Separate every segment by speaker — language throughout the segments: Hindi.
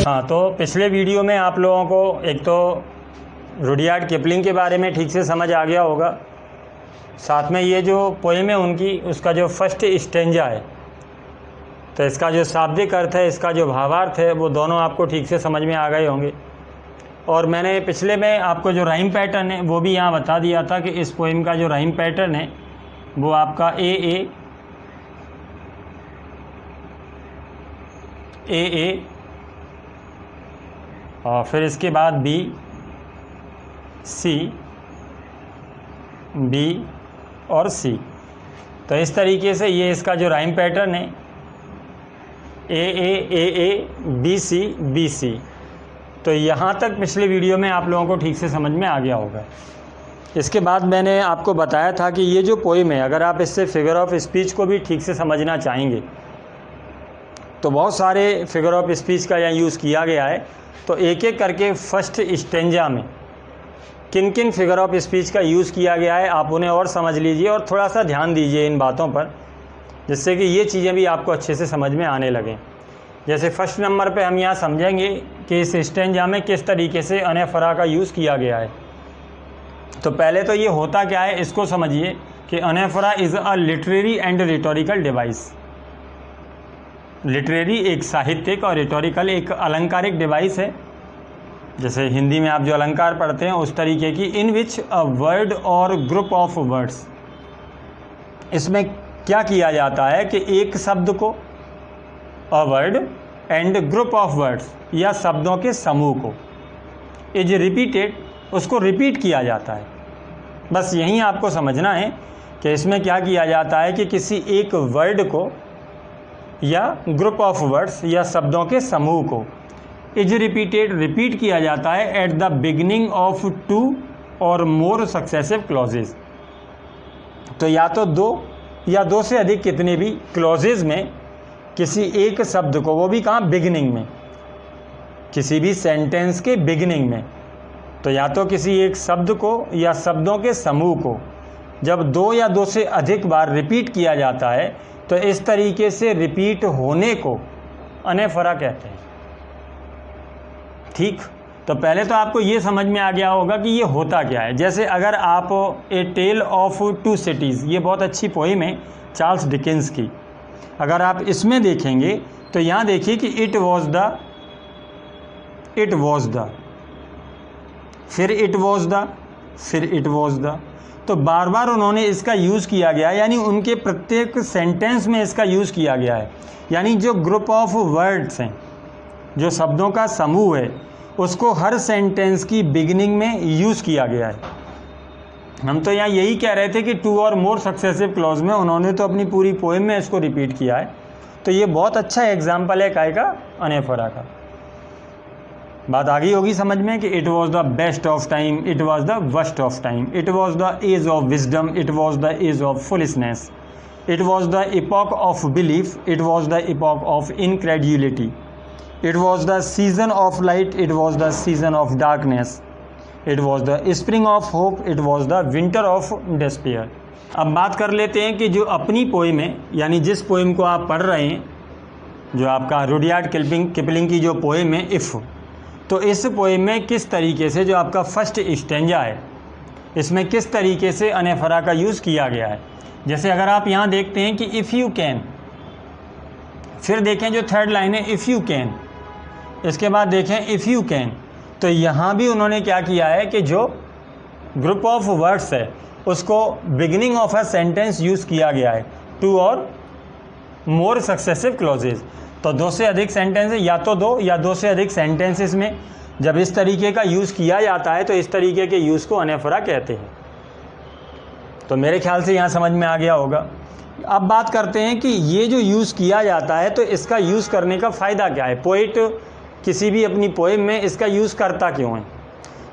Speaker 1: हाँ, तो पिछले वीडियो में आप लोगों को एक तो रुडयार्ड किपलिंग के बारे में ठीक से समझ आ गया होगा। साथ में ये जो पोएम है उनकी, उसका जो फर्स्ट स्टेंजा है, तो इसका जो शाब्दिक अर्थ है, इसका जो भावार्थ है, वो दोनों आपको ठीक से समझ में आ गए होंगे। और मैंने पिछले में आपको जो राइम पैटर्न है वो भी यहाँ बता दिया था कि इस पोएम का जो राइम पैटर्न है वो आपका ए और फिर इसके बाद बी सी बी और सी। तो इस तरीके से ये इसका जो राइम पैटर्न है ए बी सी। तो यहाँ तक पिछले वीडियो में आप लोगों को ठीक से समझ में आ गया होगा। इसके बाद मैंने आपको बताया था कि ये जो पोएम है, अगर आप इससे फिगर ऑफ स्पीच को भी ठीक से समझना चाहेंगे तो बहुत सारे फिगर ऑफ स्पीच का यहाँ यूज़ किया गया है। तो एक एक करके फर्स्ट स्टेंजा में किन किन फिगर ऑफ स्पीच का यूज़ किया गया है आप उन्हें और समझ लीजिए और थोड़ा सा ध्यान दीजिए इन बातों पर, जिससे कि ये चीज़ें भी आपको अच्छे से समझ में आने लगें। जैसे फर्स्ट नंबर पे हम यहाँ समझेंगे कि इस स्टेंजा में किस तरीके से अनेफरा का यूज़ किया गया है। तो पहले तो ये होता क्या है इसको समझिए कि anaphora is a literary and rhetorical device. Literary एक साहित्यिक और रिटोरिकल एक अलंकारिक डिवाइस है, जैसे हिंदी में आप जो अलंकार पढ़ते हैं उस तरीके की, इन विच अ वर्ड और ग्रुप ऑफ वर्ड्स। इसमें क्या किया जाता है कि एक शब्द को, a word and group of words, या शब्दों के समूह को, इज रिपीटेड, उसको रिपीट किया जाता है। बस यही आपको समझना है कि इसमें क्या किया जाता है कि किसी एक वर्ड को या ग्रुप ऑफ वर्ड्स या शब्दों के समूह को इज रिपीटेड, रिपीट किया जाता है at the beginning of two और मोर सक्सेसिव क्लॉजेज। तो या तो दो या दो से अधिक कितने भी क्लॉजेज में किसी एक शब्द को, वो भी कहाँ, बिगिनिंग में, किसी भी सेंटेंस के बिगिनिंग में, तो या तो किसी एक शब्द को या शब्दों के समूह को जब दो या दो से अधिक बार रिपीट किया जाता है तो इस तरीके से रिपीट होने को अनेफरा कहते हैं। ठीक, तो पहले तो आपको ये समझ में आ गया होगा कि ये होता क्या है। जैसे अगर आप ए टेल ऑफ टू सिटीज़, ये बहुत अच्छी पोएम है चार्ल्स डिकेंस की, अगर आप इसमें देखेंगे तो यहाँ देखिए कि इट वॉज द, फिर इट वॉज द, फिर इट वॉज द। तो बार बार उन्होंने इसका यूज़ किया गया, यानी उनके प्रत्येक सेंटेंस में इसका यूज़ किया गया है। यानी जो ग्रुप ऑफ वर्ड्स हैं, जो शब्दों का समूह है, उसको हर सेंटेंस की बिगिनिंग में यूज़ किया गया है। हम तो यहाँ यही कह रहे थे कि टू और मोर सक्सेसिव क्लॉज में उन्होंने तो अपनी पूरी पोएम में इसको रिपीट किया है। तो ये बहुत अच्छा एग्जाम्पल है काय का, अनेफरा का। बात आ गई होगी समझ में कि it was the best of time, it was the worst of time, it was the age of wisdom, it was the age of foolishness, it was the epoch of belief, it was the epoch of incredulity, it was the season of light, it was the season of darkness, it was the spring of hope, it was the winter of despair. अब बात कर लेते हैं कि जो अपनी पोएम है, यानी जिस पोएम को आप पढ़ रहे हैं, जो आपका रुडयार्ड किपलिंग की जो पोएम है इफ़, तो इस पोएम में किस तरीके से जो आपका फर्स्ट स्टेंजा है, इसमें किस तरीके से अनेफरा का यूज़ किया गया है। जैसे अगर आप यहाँ देखते हैं कि इफ़ यू कैन, फिर देखें जो थर्ड लाइन है इफ़ यू कैन, इसके बाद देखें इफ़ यू कैन, तो यहाँ भी उन्होंने क्या किया है कि जो ग्रुप ऑफ वर्ड्स है उसको beginning of a sentence use किया गया है, टू और मोर सक्सेसिव क्लॉजेज। तो दो से अधिक सेंटेंस, या तो दो या दो से अधिक सेंटेंसेस में जब इस तरीके का यूज़ किया जाता है तो इस तरीके के यूज़ को अनेफरा कहते हैं। तो मेरे ख्याल से यहाँ समझ में आ गया होगा। अब बात करते हैं कि ये जो यूज़ किया जाता है तो इसका यूज़ करने का फ़ायदा क्या है, पोइट किसी भी अपनी पोएम में इसका यूज़ करता क्यों है,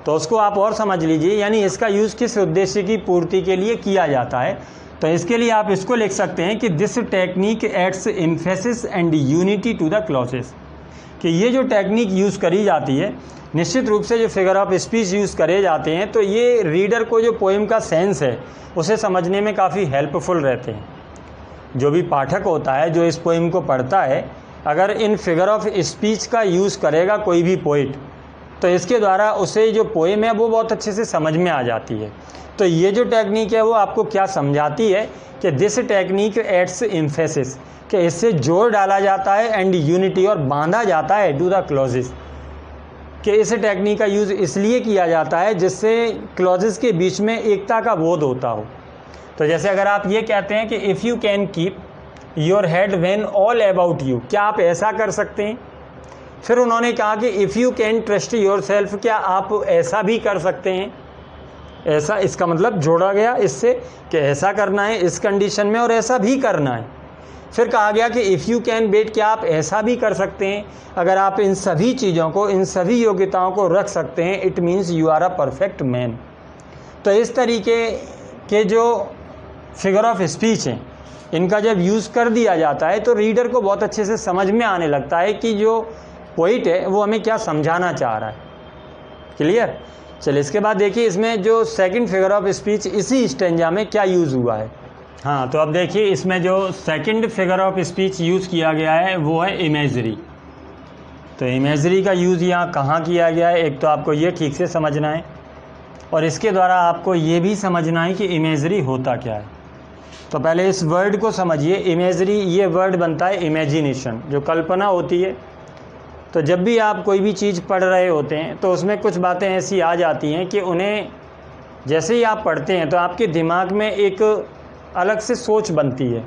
Speaker 1: तो उसको आप और समझ लीजिए। यानी इसका यूज़ किस उद्देश्य की पूर्ति के लिए किया जाता है। तो इसके लिए आप इसको लिख सकते हैं कि this technique aids emphasis and unity to the clauses, कि ये जो टेक्निक यूज़ करी जाती है, निश्चित रूप से जो फिगर ऑफ स्पीच यूज़ करे जाते हैं, तो ये रीडर को जो पोएम का सेंस है उसे समझने में काफ़ी हेल्पफुल रहते हैं। जो भी पाठक होता है जो इस पोएम को पढ़ता है अगर इन फिगर ऑफ स्पीच का यूज़ करेगा कोई भी पोइट, तो इसके द्वारा उसे जो पोएम है वो बहुत अच्छे से समझ में आ जाती है। तो ये जो टेक्निक है वो आपको क्या समझाती है कि दिस टेक्निक एड्स एम्फेसिस, कि इससे जोर डाला जाता है एंड यूनिटी, और बांधा जाता है टू द क्लॉजेस, कि इस टेक्निक का यूज़ इसलिए किया जाता है जिससे क्लॉजेस के बीच में एकता का बोध होता हो। तो जैसे अगर आप ये कहते हैं कि if you can keep your head when all about you, क्या आप ऐसा कर सकते हैं? फिर उन्होंने कहा कि if you can trust your self, क्या आप ऐसा भी कर सकते हैं? ऐसा, इसका मतलब जोड़ा गया इससे कि ऐसा करना है इस कंडीशन में और ऐसा भी करना है। फिर कहा गया कि इफ़ यू कैन बेट, क्या आप ऐसा भी कर सकते हैं? अगर आप इन सभी चीज़ों को, इन सभी योग्यताओं को रख सकते हैं, it means you are a perfect man. तो इस तरीके के जो फिगर ऑफ स्पीच हैं, इनका जब यूज़ कर दिया जाता है तो रीडर को बहुत अच्छे से समझ में आने लगता है कि जो पोइट है वो हमें क्या समझाना चाह रहा है। क्लियर? चलिए इसके बाद देखिए इसमें जो सेकंड फिगर ऑफ स्पीच इसी स्टेंजा में क्या यूज़ हुआ है। हाँ, तो अब देखिए इसमें जो second figure of speech use किया गया है वो है इमेजरी। तो इमेजरी का यूज़ यहाँ कहाँ किया गया है, एक तो आपको ये ठीक से समझना है और इसके द्वारा आपको ये भी समझना है कि इमेजरी होता क्या है। तो पहले इस वर्ड को समझिए। इमेजरी, ये वर्ड बनता है इमेजिनेशन, जो कल्पना होती है। तो जब भी आप कोई भी चीज़ पढ़ रहे होते हैं तो उसमें कुछ बातें ऐसी आ जाती हैं कि उन्हें जैसे ही आप पढ़ते हैं तो आपके दिमाग में एक अलग से सोच बनती है।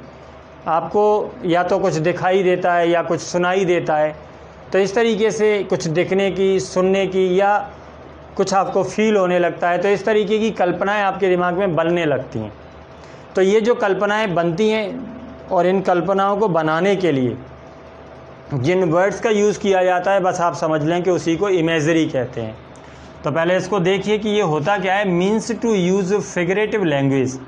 Speaker 1: आपको या तो कुछ दिखाई देता है या कुछ सुनाई देता है। तो इस तरीके से कुछ देखने की, सुनने की, या कुछ आपको फील होने लगता है। तो इस तरीके की कल्पनाएं आपके दिमाग में बनने लगती हैं। तो ये जो कल्पनाएं बनती हैं और इन कल्पनाओं को बनाने के लिए जिन वर्ड्स का यूज़ किया जाता है, बस आप समझ लें कि उसी को इमेजरी कहते हैं। तो पहले इसको देखिए कि ये होता क्या है। Means to use figurative language.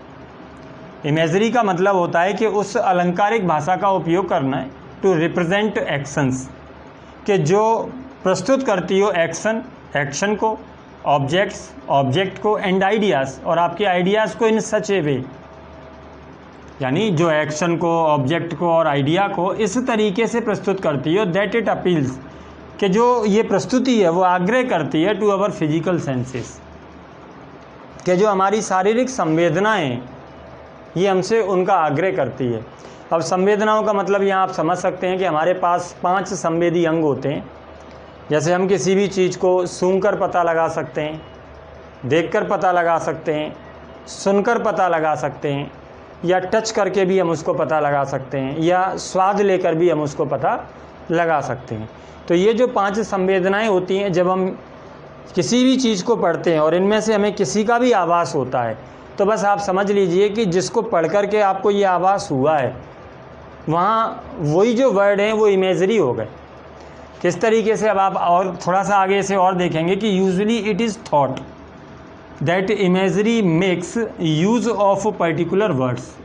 Speaker 1: Imagery का मतलब होता है कि उस अलंकारिक भाषा का उपयोग करना है टू रिप्रेजेंट एक्शंस, कि जो प्रस्तुत करती हो एक्शन, एक्शन को, ऑब्जेक्ट्स, ऑब्जेक्ट को, एंड आइडियाज़, और आपके आइडियाज़ को इन सच ए वे, यानी जो एक्शन को, ऑब्जेक्ट को और आइडिया को इस तरीके से प्रस्तुत करती हो दैट इट अपील्स, कि जो ये प्रस्तुति है वो आग्रह करती है टू अवर फिजिकल सेंसेस, कि जो हमारी शारीरिक संवेदनाएं ये हमसे उनका आग्रह करती है। अब संवेदनाओं का मतलब यहाँ आप समझ सकते हैं कि हमारे पास 5 संवेदी अंग होते हैं। जैसे हम किसी भी चीज़ को सूंघकर पता लगा सकते हैं, देखकर पता लगा सकते हैं, सुनकर पता लगा सकते हैं, या टच करके भी हम उसको पता लगा सकते हैं, या स्वाद लेकर भी हम उसको पता लगा सकते हैं। तो ये जो 5 संवेदनाएं होती हैं, जब हम किसी भी चीज़ को पढ़ते हैं और इनमें से हमें किसी का भी आभास होता है, तो बस आप समझ लीजिए कि जिसको पढ़ कर के आपको ये आभास हुआ है, वहाँ वही जो वर्ड हैं वो इमेजरी हो गए। किस तरीके से, अब आप और थोड़ा सा आगे से और देखेंगे कि usually it is thought that imagery makes use of particular words,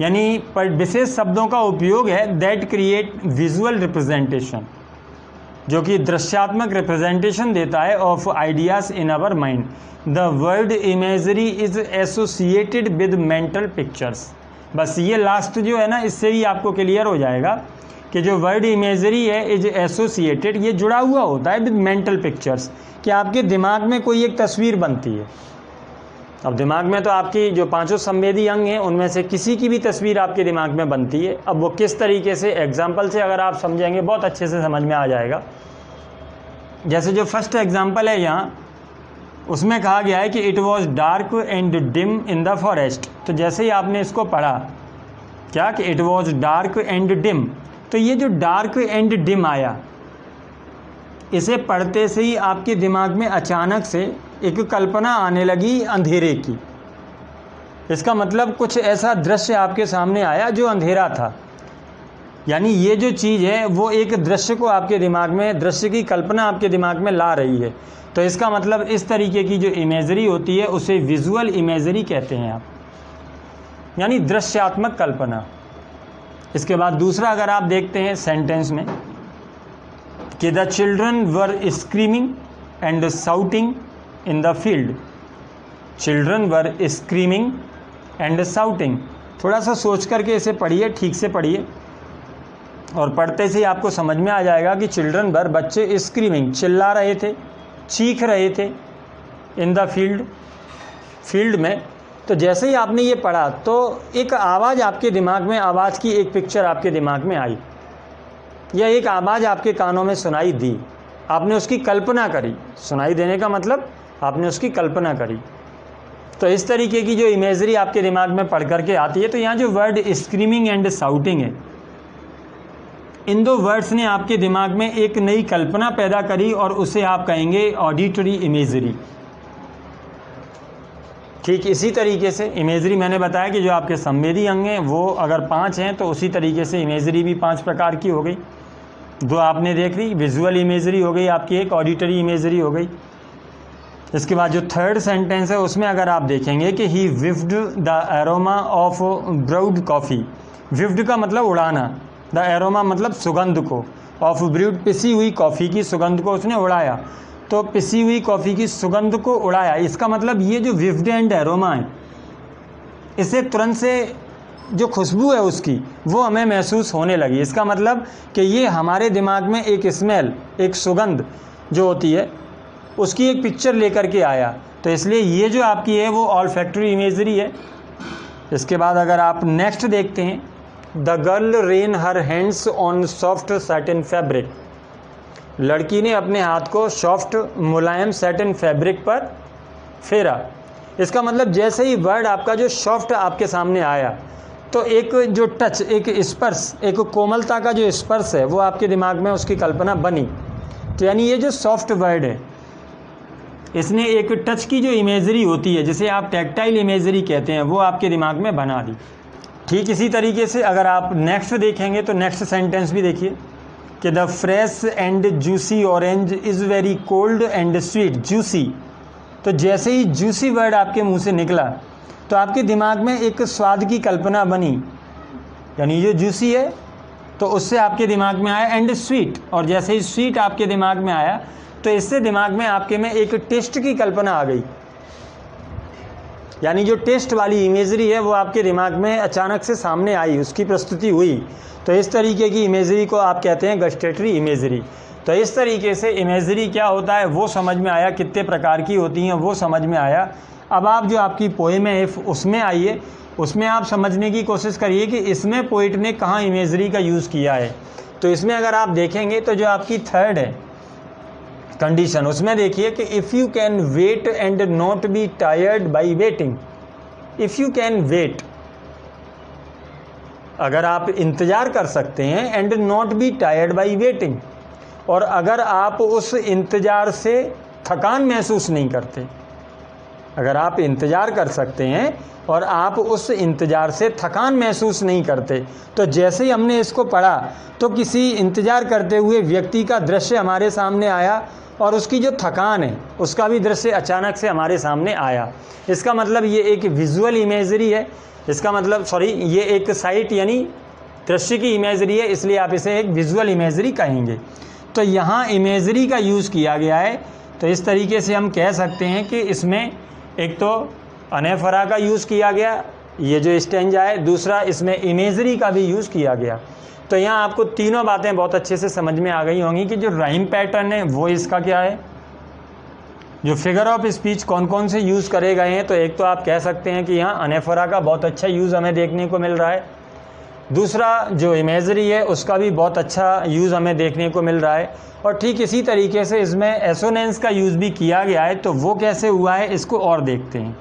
Speaker 1: यानी विशेष शब्दों का उपयोग है दैट क्रिएट विजुअल रिप्रेजेंटेशन, जो कि दृश्यात्मक रिप्रेजेंटेशन देता है of ideas in our mind. The word imagery is associated with mental pictures. बस ये लास्ट जो है ना, इससे ही आपको क्लियर हो जाएगा कि जो वर्ड इमेजरी है इज एसोसिएटेड, ये जुड़ा हुआ होता है विद मेंटल पिक्चर्स, कि आपके दिमाग में कोई एक तस्वीर बनती है। अब दिमाग में तो आपकी जो 5 संवेदी अंग हैं उनमें से किसी की भी तस्वीर आपके दिमाग में बनती है। अब वो किस तरीके से, एग्जाम्पल से अगर आप समझेंगे बहुत अच्छे से समझ में आ जाएगा। जैसे जो फर्स्ट एग्जाम्पल है यहाँ, उसमें कहा गया है कि it was dark and dim in the forest. तो जैसे ही आपने इसको पढ़ा क्या कि it was dark and dim, तो ये जो डार्क एंड डिम आया, इसे पढ़ते से ही आपके दिमाग में अचानक से एक कल्पना आने लगी अंधेरे की। इसका मतलब कुछ ऐसा दृश्य आपके सामने आया जो अंधेरा था, यानी ये जो चीज़ है वो एक दृश्य को आपके दिमाग में, दृश्य की कल्पना आपके दिमाग में ला रही है। तो इसका मतलब इस तरीके की जो इमेजरी होती है उसे विजुअल इमेजरी कहते हैं आप, यानी दृश्यात्मक कल्पना। इसके बाद दूसरा अगर आप देखते हैं सेंटेंस में कि the children were screaming and shouting in the field. Children were screaming and shouting, थोड़ा सा सोच करके इसे पढ़िए, ठीक से पढ़िए। और पढ़ते से ही आपको समझ में आ जाएगा कि चिल्ड्रन वर, बच्चे स्क्रीमिंग, चिल्ला रहे थे, चीख रहे थे इन द फील्ड में। तो जैसे ही आपने ये पढ़ा तो एक आवाज़ आपके दिमाग में, आवाज़ की एक पिक्चर आपके दिमाग में आई, या एक आवाज़ आपके कानों में सुनाई दी, आपने उसकी कल्पना करी। सुनाई देने का मतलब आपने उसकी कल्पना करी। तो इस तरीके की जो इमेजरी आपके दिमाग में पढ़ करके आती है। तो यहाँ जो वर्ड स्क्रीमिंग एंड शाउटिंग है, इन दो वर्ड्स ने आपके दिमाग में एक नई कल्पना पैदा करी और उसे आप कहेंगे ऑडिटरी इमेजरी। ठीक इसी तरीके से इमेजरी, मैंने बताया कि जो आपके संवेदी अंग हैं वो अगर 5 हैं तो उसी तरीके से इमेजरी भी 5 प्रकार की हो गई। 2 आपने देख ली, विजुअल इमेजरी हो गई आपकी, एक ऑडिटरी इमेजरी हो गई। इसके बाद जो थर्ड सेंटेंस है उसमें अगर आप देखेंगे कि he whiffed the aroma of brewed coffee. Whiffed का मतलब उड़ाना, द एरोमा मतलब सुगंध को, ऑफ ब्रूड पिसी हुई कॉफ़ी की सुगंध को उसने उड़ाया। तो पिसी हुई कॉफ़ी की सुगंध को उड़ाया, इसका मतलब ये जो विफ्ड एंड एरोमा है, इसे तुरंत से जो खुशबू है उसकी वो हमें महसूस होने लगी। इसका मतलब कि ये हमारे दिमाग में एक स्मेल, एक सुगंध जो होती है उसकी एक पिक्चर लेकर के आया। तो इसलिए ये जो आपकी है वो ऑल्फैक्टरी इमेजरी है। इसके बाद अगर आप नेक्स्ट देखते हैं, the girl rain her hands on soft satin fabric. लड़की ने अपने हाथ को सॉफ्ट मुलायम सैटिन फैब्रिक पर फेरा। इसका मतलब जैसे ही वर्ड आपका जो सॉफ्ट आपके सामने आया तो एक जो टच, एक स्पर्श, एक कोमलता का जो स्पर्श है वो आपके दिमाग में उसकी कल्पना बनी। तो यानी ये जो सॉफ्ट वर्ड है इसने एक टच की जो इमेजरी होती है, जिसे आप टैक्टाइल इमेजरी कहते हैं, वो आपके दिमाग में बना दी। ठीक इसी तरीके से अगर आप नेक्स्ट देखेंगे तो नेक्स्ट सेंटेंस भी देखिए कि the fresh and juicy orange is very cold and sweet. Juicy, तो जैसे ही जूसी वर्ड आपके मुंह से निकला तो आपके दिमाग में एक स्वाद की कल्पना बनी, यानी जो जूसी है तो उससे आपके दिमाग में आया एंड स्वीट, और जैसे ही स्वीट आपके दिमाग में आया तो इससे दिमाग में आपके में एक टेस्ट की कल्पना आ गई, यानी जो टेस्ट वाली इमेजरी है वो आपके दिमाग में अचानक से सामने आई, उसकी प्रस्तुति हुई। तो इस तरीके की इमेजरी को आप कहते हैं गस्टेटरी इमेजरी। तो इस तरीके से इमेजरी क्या होता है वो समझ में आया, कितने प्रकार की होती हैं वो समझ में आया। अब आप जो आपकी पोएम है उसमें आइए, उसमें आप समझने की कोशिश करिए कि इसमें पोइट ने कहाँ इमेजरी का यूज़ किया है। तो इसमें अगर आप देखेंगे तो जो आपकी थर्ड है कंडीशन, उसमें देखिए कि if you can wait and not be tired by waiting. If you can wait, अगर आप इंतज़ार कर सकते हैं, and not be tired by waiting, और अगर आप उस इंतज़ार से थकान महसूस नहीं करते। अगर आप इंतज़ार कर सकते हैं और आप उस इंतज़ार से थकान महसूस नहीं करते। तो जैसे ही हमने इसको पढ़ा तो किसी इंतज़ार करते हुए व्यक्ति का दृश्य हमारे सामने आया और उसकी जो थकान है उसका भी दृश्य अचानक से हमारे सामने आया। इसका मतलब ये एक विजुअल इमेजरी है, इसका मतलब ये एक साइट यानी दृश्य की इमेजरी है, इसलिए आप इसे एक विजुअल इमेजरी कहेंगे। तो यहाँ इमेजरी का यूज़ किया गया है। तो इस तरीके से हम कह सकते हैं कि इसमें एक तो अनेफरा का यूज़ किया गया, ये जो स्टेंजा है, दूसरा इसमें इमेजरी का भी यूज़ किया गया। तो यहाँ आपको तीनों बातें बहुत अच्छे से समझ में आ गई होंगी कि जो राइम पैटर्न है वो इसका क्या है, जो फिगर ऑफ स्पीच कौन कौन से यूज़ करे गए हैं। तो एक तो आप कह सकते हैं कि यहाँ अनेफरा का बहुत अच्छा यूज़ हमें देखने को मिल रहा है, दूसरा जो इमेजरी है उसका भी बहुत अच्छा यूज़ हमें देखने को मिल रहा है, और ठीक इसी तरीके से इसमें एसोनेंस का यूज़ भी किया गया है। तो वो कैसे हुआ है इसको और देखते हैं।